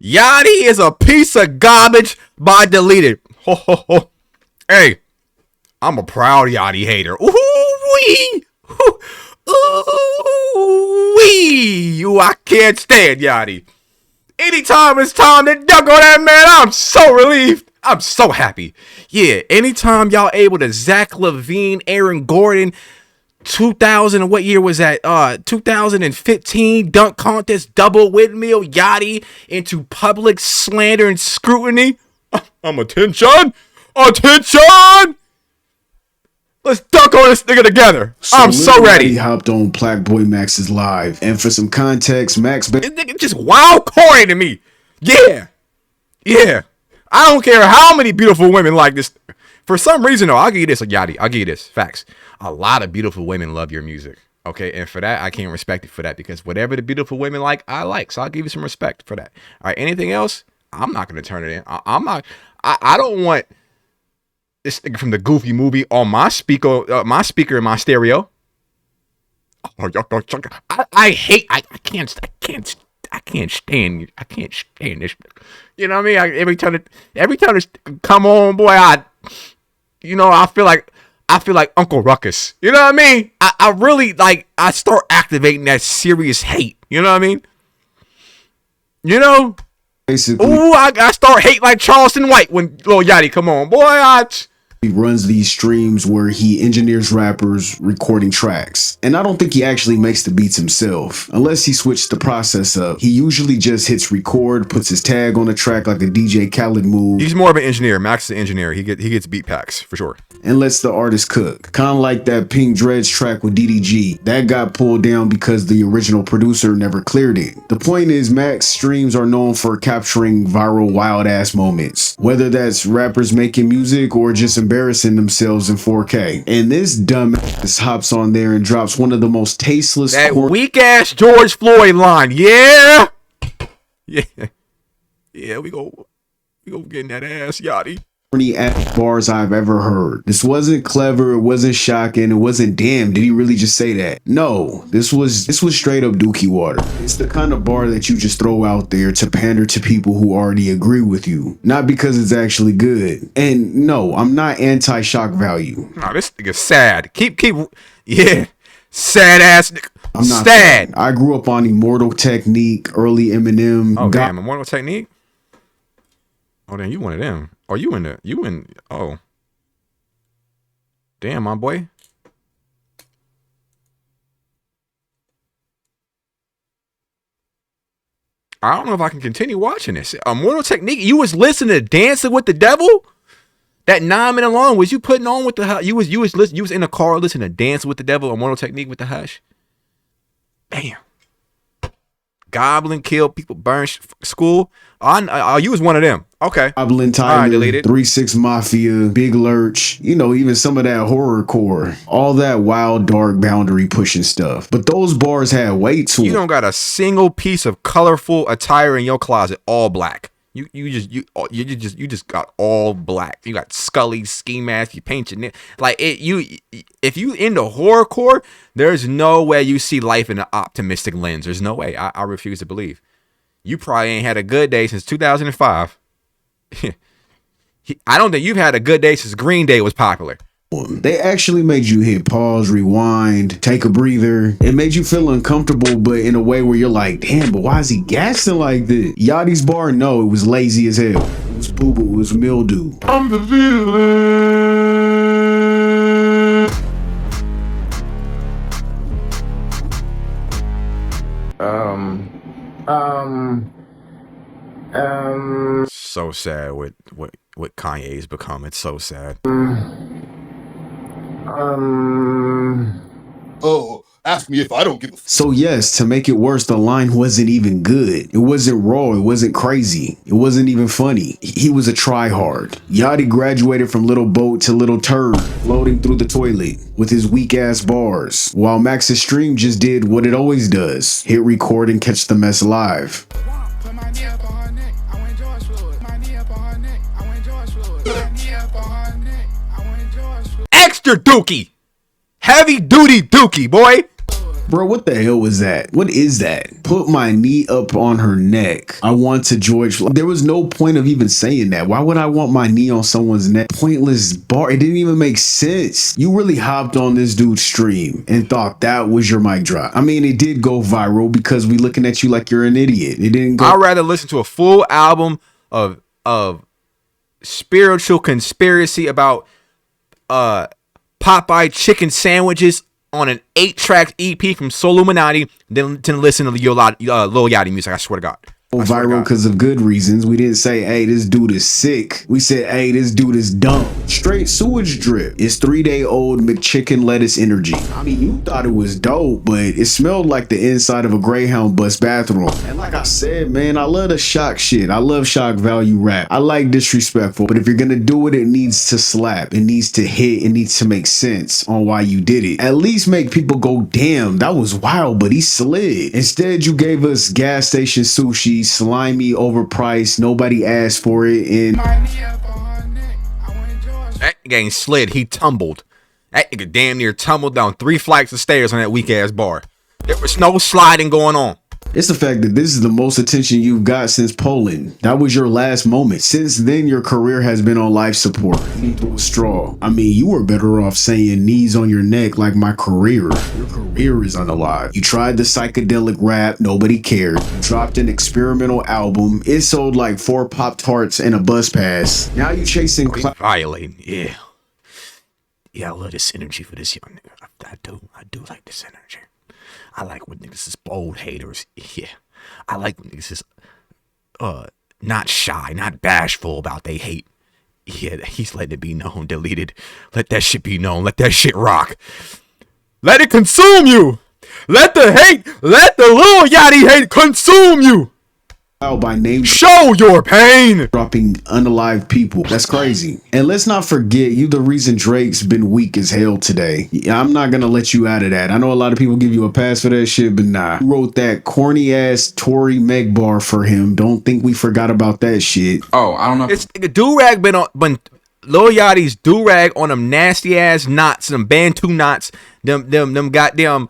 Yachty is a piece of garbage by deleted. Ho, ho, ho. Hey, I'm a proud Yachty hater. Ooh-wee. Ooh-wee. Ooh, I can't stand Yachty. Anytime it's time to dunk on that man, I'm so relieved. I'm so happy. Yeah, anytime y'all able to Zach LaVine, Aaron Gordon, 2000, what year was that? 2015 dunk contest, double windmill Yachty into public slander and scrutiny. I'm attention. Let's dunk on this nigga together. I'm so ready. He hopped on Black Boy Max's live, and for some context, Max. This nigga just wild corny to me. Yeah. I don't care how many beautiful women like this. For some reason, though, I'll give you this, Yachty. I'll give you this. Facts. A lot of beautiful women love your music. Okay, and for that, I can't respect it for that because whatever the beautiful women like, I like. So I'll give you some respect for that. All right, anything else? I'm not gonna turn it in. I'm not. I don't want this thing from the Goofy movie on my speaker in my stereo. I hate. I can't stand this. You know what I mean? Every time it's come on, boy, I feel like Uncle Ruckus. You know what I mean? I really I start activating that serious hate. You know what I mean? Basically, ooh, I start hate like Charleston White when Lil Yachty come on, boy. He runs these streams where he engineers rappers recording tracks. And I don't think he actually makes the beats himself. Unless he switched the process up. He usually just hits record, puts his tag on the track like a DJ Khaled move. He's more of an engineer. Max is an engineer. He gets beat packs for sure. And lets the artist cook. Kind of like that Pink Dreads track with DDG. That got pulled down because the original producer never cleared it. The point is, Max streams are known for capturing viral wild ass moments. Whether that's rappers making music or just embarrassing themselves in 4K. And this dumbass hops on there and drops one of the most tasteless, that weak ass George Floyd line. Yeah, we go getting that ass, Yachty. Bars I've ever heard. This wasn't clever, it wasn't shocking, it wasn't damn, did he really just say that? No, this was straight up dookie water. It's the kind of bar that you just throw out there to pander to people who already agree with you, not because it's actually good. And no, I'm not anti-shock value. Nah, this nigga's sad. Yeah, sad ass nigga. I'm not sad. I grew up on Immortal Technique, early Eminem. Oh damn, Immortal Technique? Oh damn, you one of them. Oh, oh. Damn, my boy. I don't know if I can continue watching this. Immortal Technique, you was listening to Dancing with the Devil? That 9-minute long, was you putting on with the you was in the car listening to Dancing with the Devil, Immortal Technique with the Hush? Damn. Goblin kill people, burn school. You was one of them. Okay. Goblin, Tyler, 3-6 Mafia, Big Lurch, even some of that horrorcore, all that wild, dark, boundary pushing stuff. But those bars had weight to them. You don't got a single piece of colorful attire in your closet, all black. You just got all black. You got Scully ski mask. You paint your if you into horrorcore, there's no way you see life in an optimistic lens. There's no way. I refuse to believe. You probably ain't had a good day since 2005. I don't think you've had a good day since Green Day was popular. They actually made you hit pause, rewind, take a breather. It made you feel uncomfortable, but in a way where you're like, damn, but why is he gassing like this? Yachty's bar, no, it was lazy as hell. It was boo-boo, it was mildew. I'm the villain. So sad what Kanye's become. It's so sad. Oh, ask me if I don't give a f. So yes, to make it worse, the line wasn't even good. It wasn't raw. It wasn't crazy. It wasn't even funny. He was a tryhard. Yachty graduated from little boat to little turd, floating through the toilet with his weak ass bars, while Max's stream just did what it always does: hit record and catch the mess live. Extra dookie, heavy duty dookie, boy. Bro, what the hell was that? What is that? Put my knee up on her neck. I want to George. There was no point of even saying that. Why would I want my knee on someone's neck? Pointless bar. It didn't even make sense. You really hopped on this dude's stream and thought that was your mic drop. I mean, it did go viral because we looking at you like you're an idiot. It didn't go. I'd rather listen to a full album of spiritual conspiracy about Popeye chicken sandwiches on an 8-track EP from Soluminati than to listen to Lil Yachty music. I swear to God. Viral because of good reasons. We didn't say, hey, this dude is sick. We said, hey, this dude is dumb. Straight sewage drip. It's 3-day-old McChicken lettuce energy. I mean, you thought it was dope, but it smelled like the inside of a Greyhound bus bathroom. And like I said, man, I love the shock shit. I love shock value rap. I like disrespectful, but if you're gonna do it, it needs to slap. It needs to hit. It needs to make sense on why you did it. At least make people go, damn, that was wild, but he slid. Instead, you gave us gas station sushi, slimy, overpriced, nobody asked for it, and that nigga ain't slid, he tumbled. That nigga damn near tumbled down 3 flights of stairs on that weak ass bar. There was no sliding going on. it's the fact that this is the most attention you've got since Poland. That was your last moment. Since then, your career has been on life support. Lethal straw. I mean, you were better off saying knees on your neck like my career. Your career is unalive. You tried the psychedelic rap, nobody cared. You dropped an experimental album. It sold like 4 Pop-Tarts and a bus pass. Now you chasing Violating, yeah. Yeah, I love this energy for this young nigga. I do like this energy. I like when niggas is bold haters. Yeah. I like when niggas is not shy, not bashful about they hate. Yeah, he's letting it be known, deleted. Let that shit be known. Let that shit rock. Let it consume you. Let the Lil Yachty hate consume you. by name. Show your pain. Dropping unalive people. That's crazy. And let's not forget, you the reason Drake's been weak as hell today. I'm not gonna let you out of that. I know a lot of people give you a pass for that shit, but nah. You wrote that corny ass Tory Meg bar for him. Don't think we forgot about that shit. Oh, I don't know. It's the do-rag been Lil Yachty's do-rag on them nasty ass knots, them Bantu knots, them goddamn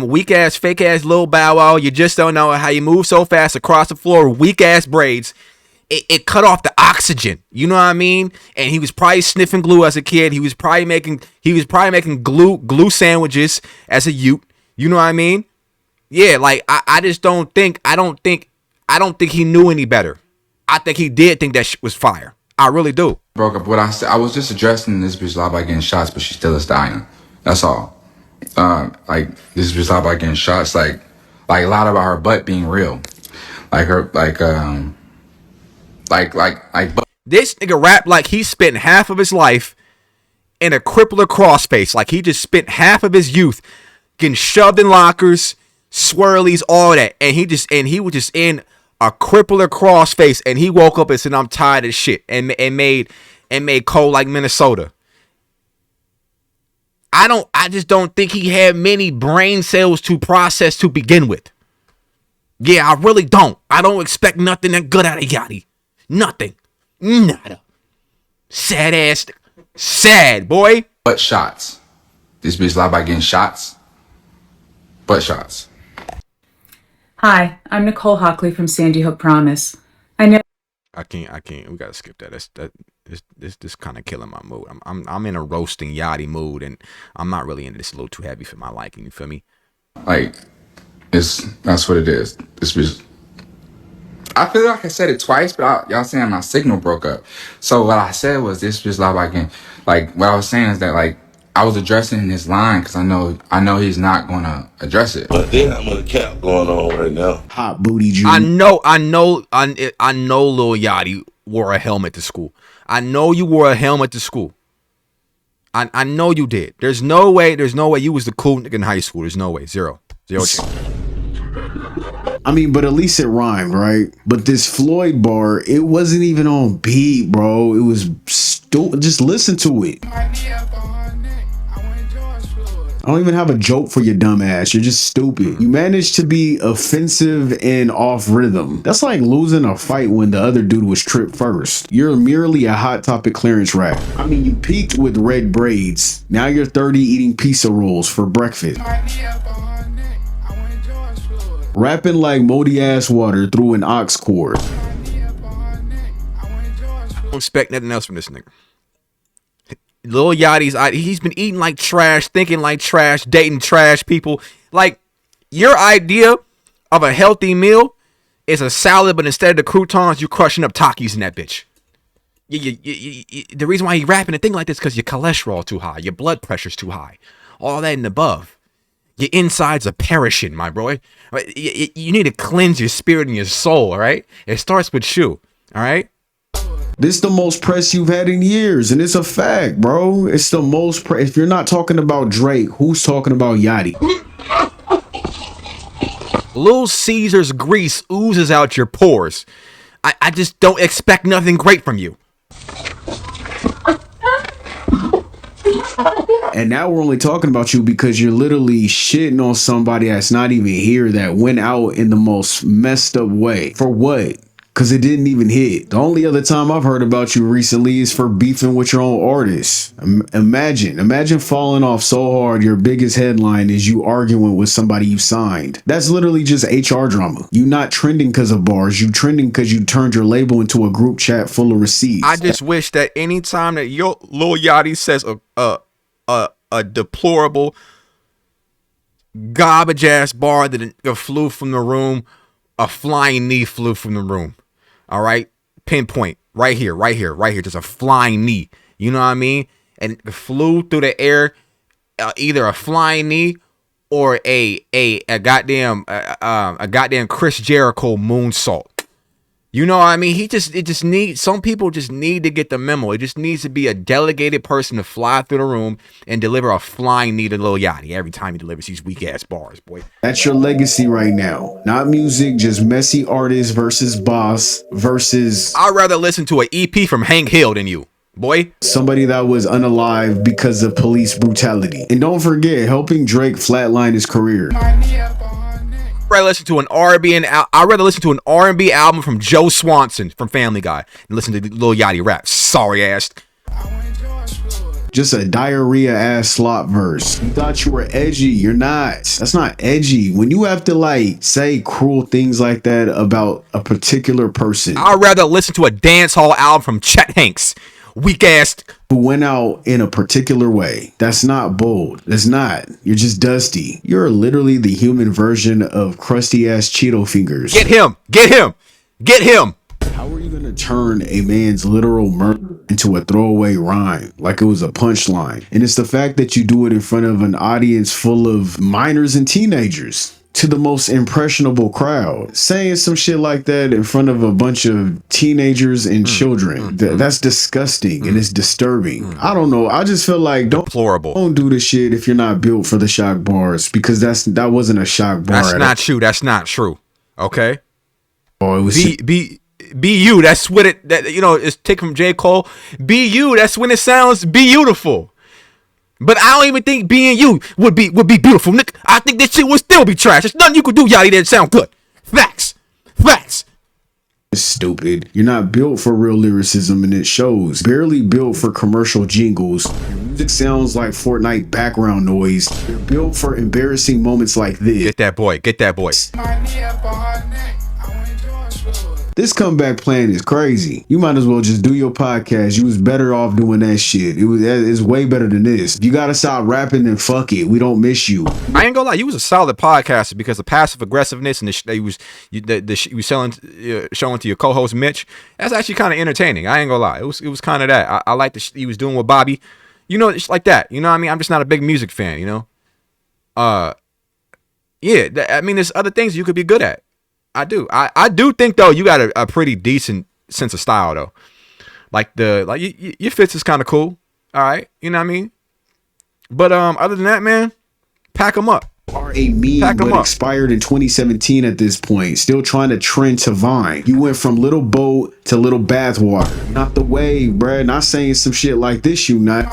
weak ass, fake ass Lil Bow Wow. You just don't know how you move so fast across the floor, weak ass braids. It cut off the oxygen. You know what I mean? And he was probably sniffing glue as a kid. He was probably making glue sandwiches as a youth. You know what I mean? Yeah, like I don't think he knew any better. I think he did think that shit was fire. I really do. Broke up what I said. I was just addressing this bitch live by getting shots, but she still is dying. That's all. Like this bitch live by getting shots. Like a lot about her butt being real. Like her, like. This nigga rap like he spent half of his life in a crippler crossface. Like he just spent half of his youth getting shoved in lockers, swirlies, all that, and he was just in a crippler crossface, and he woke up and said, "I'm tired of shit," and made cold like Minnesota. I just don't think he had many brain cells to process to begin with. Yeah, I really don't. I don't expect nothing that good out of Yachty. Nothing. Nada. Sad ass. Sad, boy. Butt shots. This bitch live by getting shots. Butt shots. Hi, I'm Nicole Hockley from Sandy Hook Promise. I know I can't. We gotta skip that. This kind of killing my mood. I'm in a roasting Yachty mood, and I'm not really into this. A little too heavy for my liking. You feel me? Like, that's what it is. This bitch. I feel like I said it twice, but y'all saying my signal broke up. So what I said was this bitch live by getting. Like what I was saying is that like I was addressing his line because I know he's not gonna address it. But then I'm a cap going on right now. Hot booty Jew. I know Lil Yachty wore a helmet to school. I know you wore a helmet to school. I know you did. There's no way you was the cool nigga in high school. There's no way. Zero chance. I mean, but at least it rhymed, right? But this Floyd bar, it wasn't even on beat, bro. It was stupid. Just listen to it. I don't even have a joke for your dumb ass. You're just stupid. You managed to be offensive and off rhythm. That's like losing a fight when the other dude was tripped first. You're merely a Hot Topic clearance rap. I mean, you peaked with red braids. Now you're 30 eating pizza rolls for breakfast. Rapping like moldy ass water through an aux cord. Don't expect nothing else from this nigga. Lil Yachty's, he's been eating like trash, thinking like trash, dating trash people. Like, your idea of a healthy meal is a salad, but instead of the croutons, you're crushing up Takis in that bitch. The reason why you rapping and thinking like this is because your cholesterol too high, your blood pressure's too high, all that and above. Your insides are perishing, my boy. You need to cleanse your spirit and your soul, all right? It starts with you, all right? This is the most press you've had in years, and it's a fact, bro. It's the most press. If you're not talking about Drake, who's talking about Yachty? Little Caesar's grease oozes out your pores. I just don't expect nothing great from you. And now we're only talking about you because you're literally shitting on somebody that's not even here, that went out in the most messed up way. For what? Because it didn't even hit. The only other time I've heard about you recently is for beefing with your own artists. Imagine falling off so hard your biggest headline is you arguing with somebody you signed. That's literally just HR drama. You not trending because of bars. You trending because you turned your label into a group chat full of receipts. I just wish that any time that Lil Yachty says a deplorable garbage ass bar that flew from the room, a flying knee flew from the room. All right, pinpoint right here, just a flying knee. You know what I mean? And it flew through the air, either a flying knee or a goddamn Chris Jericho moonsault. You know what I mean? Some people just need to get the memo. It just needs to be a delegated person to fly through the room and deliver a flying knee to Lil Yachty every time he delivers these weak ass bars, boy. That's your legacy right now. Not music, just messy artist versus boss versus... I'd rather listen to an EP from Hank Hill than you, boy. Somebody that was unalive because of police brutality. And don't forget, helping Drake flatline his career. I'd rather listen to an R&B album from Joe Swanson from Family Guy and listen to Lil Yachty rap. Sorry ass. Just a diarrhea ass slop verse. You thought you were edgy. You're not. That's not edgy. When you have to like say cruel things like that about a particular person. I'd rather listen to a dance hall album from Chet Hanks. Weak ass. Who went out in a particular way. That's not bold. That's not. You're just dusty. You're literally the human version of crusty ass Cheeto fingers. Get him. How are you gonna turn a man's literal murder into a throwaway rhyme like it was a punchline? And it's the fact that you do it in front of an audience full of minors and teenagers. To the most impressionable crowd, saying some shit like that in front of a bunch of teenagers and children. That's disgusting and it's disturbing. I don't know. I just feel like don't do the shit if you're not built for the shock bars, because that wasn't a shock bar. That's not true. Okay. Oh, it was be you. That's what it's taken from J. Cole. Be you. That's when it sounds beautiful. But I don't even think being you would be beautiful, Nick. I think this shit would still be trash. There's nothing you could do, Yachty, that sound good. Facts. It's stupid. You're not built for real lyricism, and it shows. Barely built for commercial jingles. Your music sounds like Fortnite background noise. You're built for embarrassing moments like this. Get that boy. This comeback plan is crazy. You might as well just do your podcast. You was better off doing that shit. It's way better than this. If you gotta stop rapping, then fuck it. We don't miss you. I ain't gonna lie, you was a solid podcaster because the passive aggressiveness and you showing to your co-host Mitch. That's actually kind of entertaining. I ain't gonna lie, it was kind of that. I like he was doing with Bobby. It's like that. You know what I mean? I'm just not a big music fan. There's other things you could be good at. I do. I do think though you got a pretty decent sense of style though. Your fits is kind of cool. All right, you know what I mean. But other than that, man, pack them up. Are a meme but expired in 2017 at this point. Still trying to trend to Vine. You went from little boat to little bathwater. Not the wave, bruh. Not saying some shit like this. You not.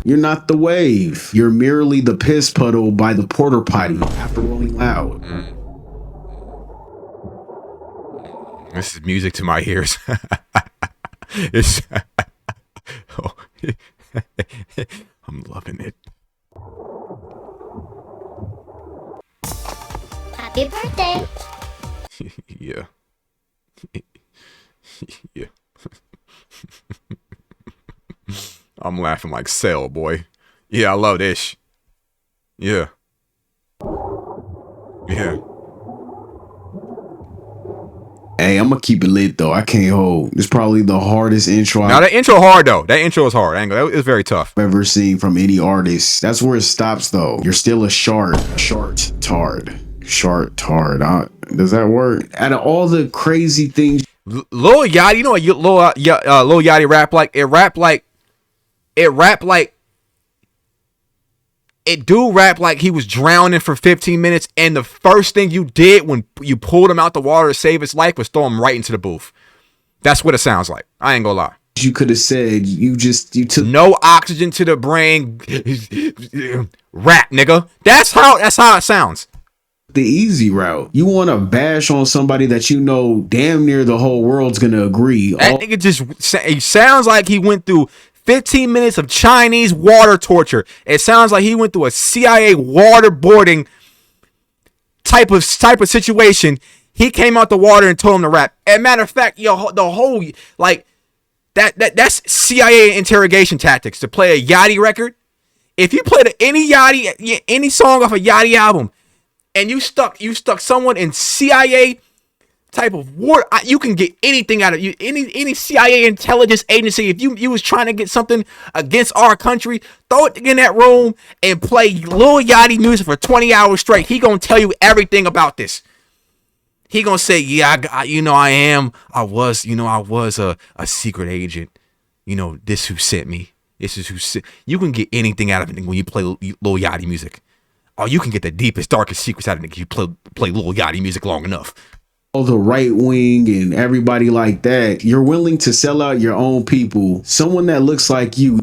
You're not the wave. You're merely the piss puddle by the porter potty after rolling loud. This is music to my ears. I'm loving it. Happy birthday. Yeah. Yeah. I'm laughing like Cell, boy. Yeah, I love this. Yeah. Yeah. Hey, I'm gonna keep it lit though. I can't hold. It's probably the hardest intro Now I've that intro hard though. That intro is hard. It's very tough. ever seen from any artist. That's where it stops though. You're still a shart tard. Does that work? Out of all the crazy things Lil Yachty, you know what Lil Yachty rap like? It rap like he was drowning for 15 minutes, and the first thing you did when you pulled him out the water to save his life was throw him right into the booth. That's what it sounds like. I ain't gonna lie. you could have said, you took No oxygen to the brain. Rap, nigga. That's how it sounds. the easy route. You want to bash on somebody that you know damn near the whole world's gonna agree. That nigga he sounds like he went through 15 minutes of Chinese water torture. It sounds like he went through a CIA waterboarding type of situation. He came out the water and told him to rap. As a matter of fact, the whole like that's CIA interrogation tactics to play a Yachty record. If you played any song off a Yachty album, and you stuck someone in CIA type of war, you can get anything out of you. Any CIA intelligence agency, if you was trying to get something against our country, throw it in that room and play Lil Yachty music for 20 hours straight. He gonna tell you everything about this. He gonna say, yeah, I was a secret agent. This who sent me. This is who sent. You can get anything out of it when you play Lil Yachty music. Oh, you can get the deepest, darkest secrets out of it if you play Lil Yachty music long enough. all the right wing and everybody like that, you're willing to sell out your own people. Someone that looks like you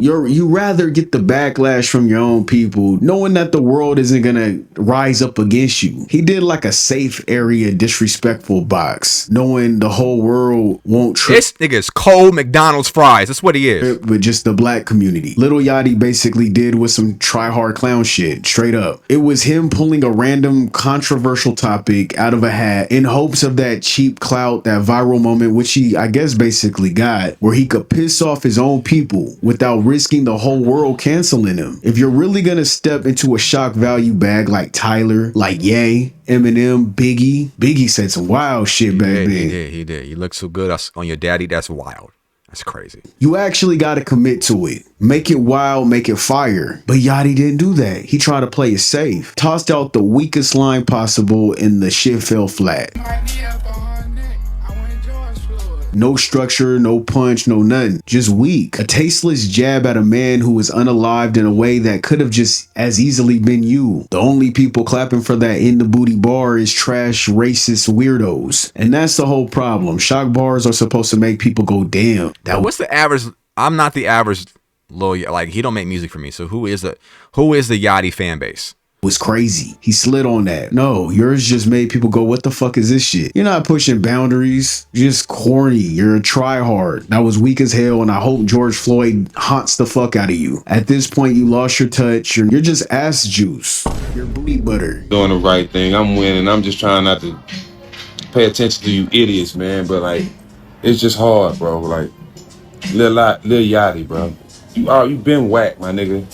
rather get the backlash from your own people, knowing that the world isn't gonna rise up against you. He did like a safe area disrespectful box, knowing the whole world won't trip. This nigga is cold McDonald's fries. That's what he is. But just the black community. Lil Yachty basically did with some try hard clown shit, straight up. It was him pulling a random controversial topic out of a hat in hopes of that cheap clout, that viral moment, which he, I guess, basically got, where he could piss off his own people without risking the whole world canceling him. If you're really gonna step into a shock value bag like Tyler, like Ye, Eminem, Biggie said some wild shit back then. He did. You look so good on your daddy. That's wild. That's crazy. You actually got to commit to it. Make it wild, make it fire. But Yachty didn't do that. He tried to play it safe. Tossed out the weakest line possible and the shit fell flat. No structure, no punch, no nothing. Just weak. A tasteless jab at a man who was unalived in a way that could have just as easily been you. The only people clapping for that in the booty bar is trash, racist weirdos. And that's the whole problem. Shock bars are supposed to make people go, damn. What's the average? I'm not the average Lil, like he don't make music for me. So who is the Yachty fan base? Was crazy. He slid on that. No, yours just made people go, what the fuck is this shit? You're not pushing boundaries. You're just corny. You're a tryhard. That was weak as hell, and I hope George Floyd haunts the fuck out of you. At this point, you lost your touch. You're just ass juice. You're booty butter. Doing the right thing. I'm winning. I'm just trying not to pay attention to you idiots, man. But like, it's just hard, bro. Like, Lil Yachty, bro. You been whack, my nigga.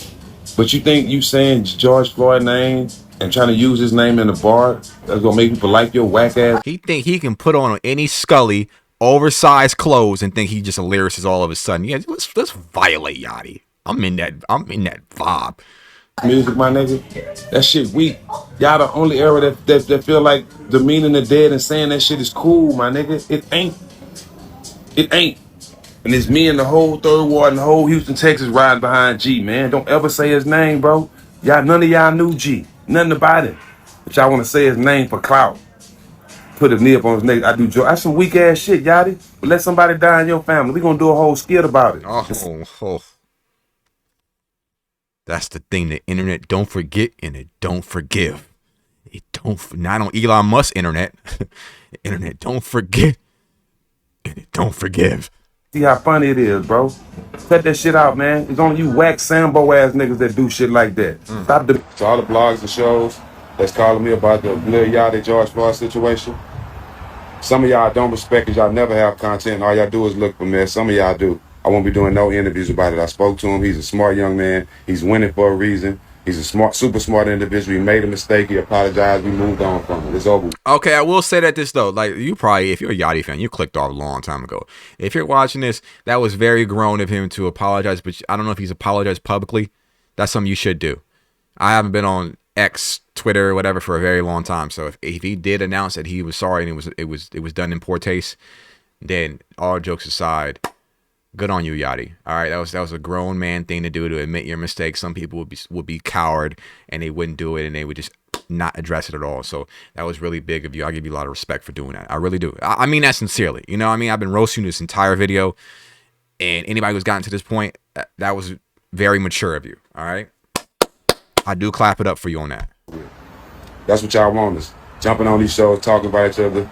But you think you saying George Floyd name and trying to use his name in the bar that's gonna make people like your whack ass? He think he can put on any Scully oversized clothes and think he just a lyricist all of a sudden. Yeah, let's violate Yachty. I'm in that vibe. Music, my nigga, that shit weak. Y'all the only era that feel like demeaning the dead and saying that shit is cool, my nigga. It ain't. And it's me and the whole Third Ward and the whole Houston, Texas riding behind G, man. Don't ever say his name, bro. None of y'all knew G. Nothing about it. But y'all want to say his name for clout. Put a knee up on his neck. I do joke. That's some weak ass shit, Yachty. But let somebody die in your family. We gonna do a whole skit about it. Oh. That's the thing. The internet don't forget and it don't forgive. Not on Elon Musk internet. The internet don't forget and it don't forgive. See how funny it is, bro. Cut that shit out, man. It's only you whack Sambo ass niggas that do shit like that. Stop the. To all the blogs and shows, that's calling me about the Lil Yachty George Floyd situation. Some of y'all don't respect because y'all never have content. All y'all do is look for mess. Some of y'all do. I won't be doing no interviews about it. I spoke to him. He's a smart young man. He's winning for a reason. He's a smart, super smart individual. He made a mistake. He apologized. We moved on from it. It's over. Okay, I will say that this though, like you probably, if you're a Yachty fan, you clicked off a long time ago. If you're watching this, that was very grown of him to apologize, but I don't know if he's apologized publicly. That's something you should do. I haven't been on X, Twitter, whatever for a very long time. So if he did announce that he was sorry and it was done in poor taste, then all jokes aside, good on you, Yachty. All right, that was a grown man thing to do, to admit your mistake. Some people would be coward and they wouldn't do it and they would just not address it at all. So that was really big of you. I give you a lot of respect for doing that. I really do. I mean that sincerely. You know what I mean? I've been roasting this entire video, and anybody who's gotten to this point, that was very mature of you. All right, I do clap it up for you on that. That's what y'all want us. Jumping on these shows, talking about each other,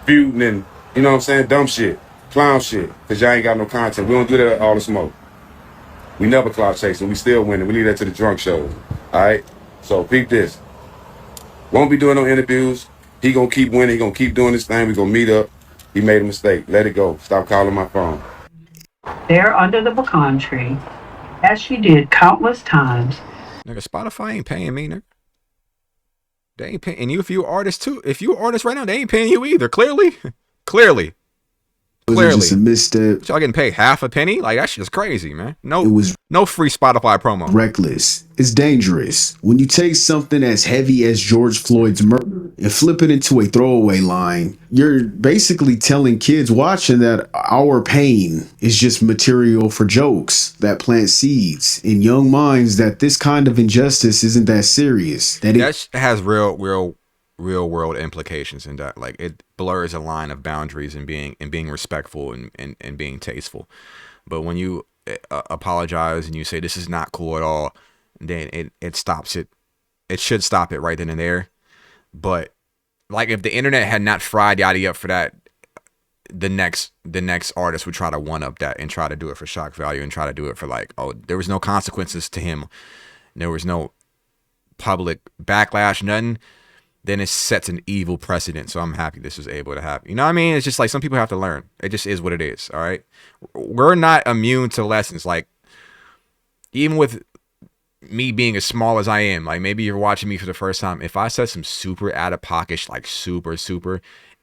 feuding and, you know what I'm saying, dumb shit, clown shit, because y'all ain't got no content. We don't do that all the smoke. We never clout chasing. We still winning. We leave that to the drunk shows. All right? So peep this. Won't be doing no interviews. He gonna keep winning. He gonna keep doing his thing. We gonna meet up. He made a mistake. Let it go. Stop calling my phone. There under the pecan tree, as she did countless times. Nigga, Spotify ain't paying me, nigga. They ain't paying you if you artist too. If you artist right now, they ain't paying you either. Clearly. Clearly. Was it just a misstep? Y'all getting paid half a penny? Like, that shit's crazy, man. No, It was no free Spotify promo. reckless. It's dangerous. When you take something as heavy as George Floyd's murder and flip it into a throwaway line, you're basically telling kids watching that our pain is just material for jokes that plant seeds in young minds that this kind of injustice isn't that serious. That has real world implications, in that, like, it blurs a line of boundaries and being respectful and being tasteful. But when you apologize and you say this is not cool at all, then it stops it. It should stop it right then and there. But like, if the internet had not fried Yachty up for that, the next artist would try to one up that and try to do it for shock value and try to do it for, like, oh, there was no consequences to him, there was no public backlash, nothing. Then it sets an evil precedent. So I'm happy this was able to happen. You know what I mean? It's just like, some people have to learn. It just is what it is. All right. We're not immune to lessons. Like, even with me being as small as I am, like, maybe you're watching me for the first time. If I said some super out of pocket, like super,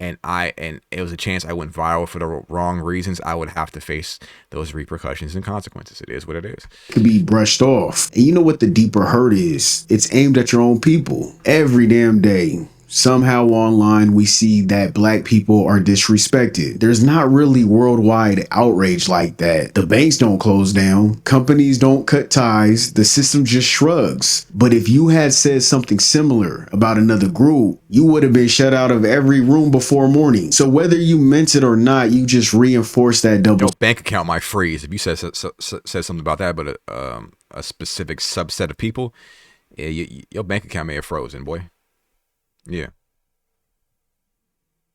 and it was a chance I went viral for the wrong reasons, I would have to face those repercussions and consequences. It is what it is. could be brushed off. And you know what the deeper hurt is? It's aimed at your own people. Every damn day, somehow online, we see that black people are disrespected. There's not really worldwide outrage like that. The banks don't close down. Companies don't cut ties. The system just shrugs. But if you had said something similar about another group, you would have been shut out of every room before morning. So whether you meant it or not, you just reinforce that double. Your bank account might freeze if you said something about that, but a specific subset of people, your bank account may have frozen, boy. Yeah.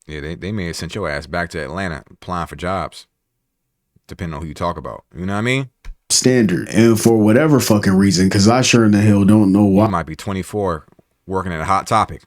Yeah, they may have sent your ass back to Atlanta applying for jobs, depending on who you talk about. You know what I mean? Standard. And for whatever fucking reason, because I sure in the hell don't know why. You might be 24 working at a Hot Topic,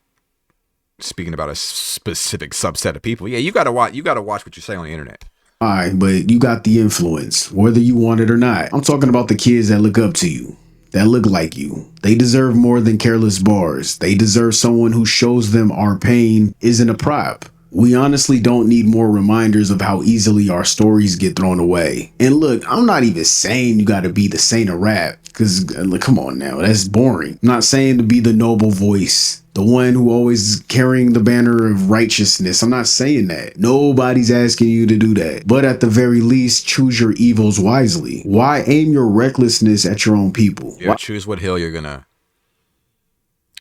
speaking about a specific subset of people. Yeah, you gotta watch what you say on the internet. Alright, but you got the influence, whether you want it or not. I'm talking about the kids that look up to you, that look like you. They deserve more than careless bars. They deserve someone who shows them our pain isn't a prop. We honestly don't need more reminders of how easily our stories get thrown away. And look, I'm not even saying you gotta be the saint of rap, because come on now, that's boring. I'm not saying to be the noble voice, the one who always is carrying the banner of righteousness. I'm not saying that. Nobody's asking you to do that. But at the very least, choose your evils wisely. Why aim your recklessness at your own people? Yeah, choose what hill you're gonna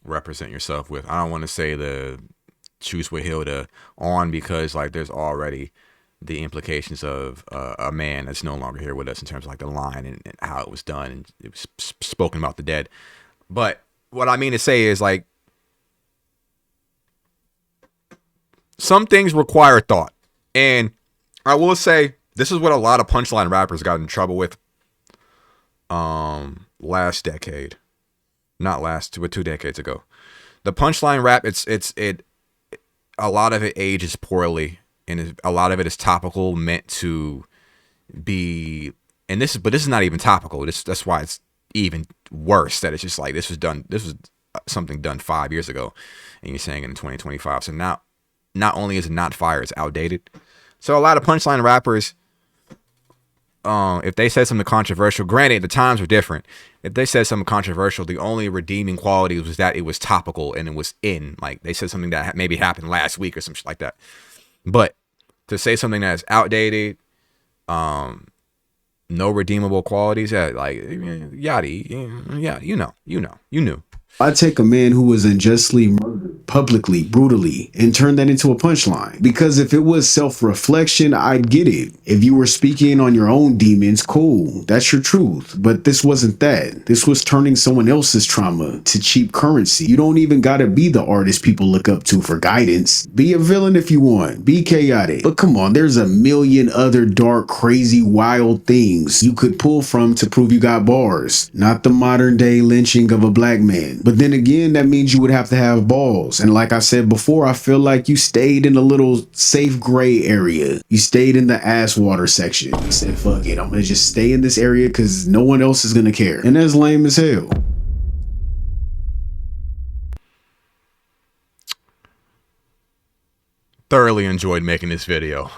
represent yourself with. I don't want to say choose what hill to on, because, like, there's already the implications of a man that's no longer here with us in terms of, like, the line and how it was done, and it was spoken about the dead. But what I mean to say is, like, some things require thought. And I will say, this is what a lot of punchline rappers got in trouble with last decade. Not last, but 2 decades ago. The punchline rap, a lot of it ages poorly, and a lot of it is topical, meant to be. And but this is not even topical. That's why it's even worse. That it's just like this was something done 5 years ago, and you're saying in 2025. So now, not only is it not fire, it's outdated. So a lot of punchline rappers, if they said something controversial, granted the times were different. If they said something controversial, the only redeeming quality was that it was topical and it was in. Like they said something that maybe happened last week or some shit like that. But to say something that's outdated, no redeemable qualities, like Yachty, yeah, you knew. I take a man who was unjustly murdered publicly, brutally, and turn that into a punchline. Because if it was self-reflection, I'd get it. If you were speaking on your own demons, cool, that's your truth. But this wasn't that. This was turning someone else's trauma to cheap currency. You don't even gotta be the artist people look up to for guidance. Be a villain if you want. Be chaotic. But come on, there's a million other dark, crazy, wild things you could pull from to prove you got bars. Not the modern day lynching of a black man. But then again, that means you would have to have balls. And like I said before, I feel like you stayed in a little safe gray area. You stayed in the ass water section. You said, fuck it, I'm gonna just stay in this area because no one else is gonna care. And that's lame as hell. Thoroughly enjoyed making this video.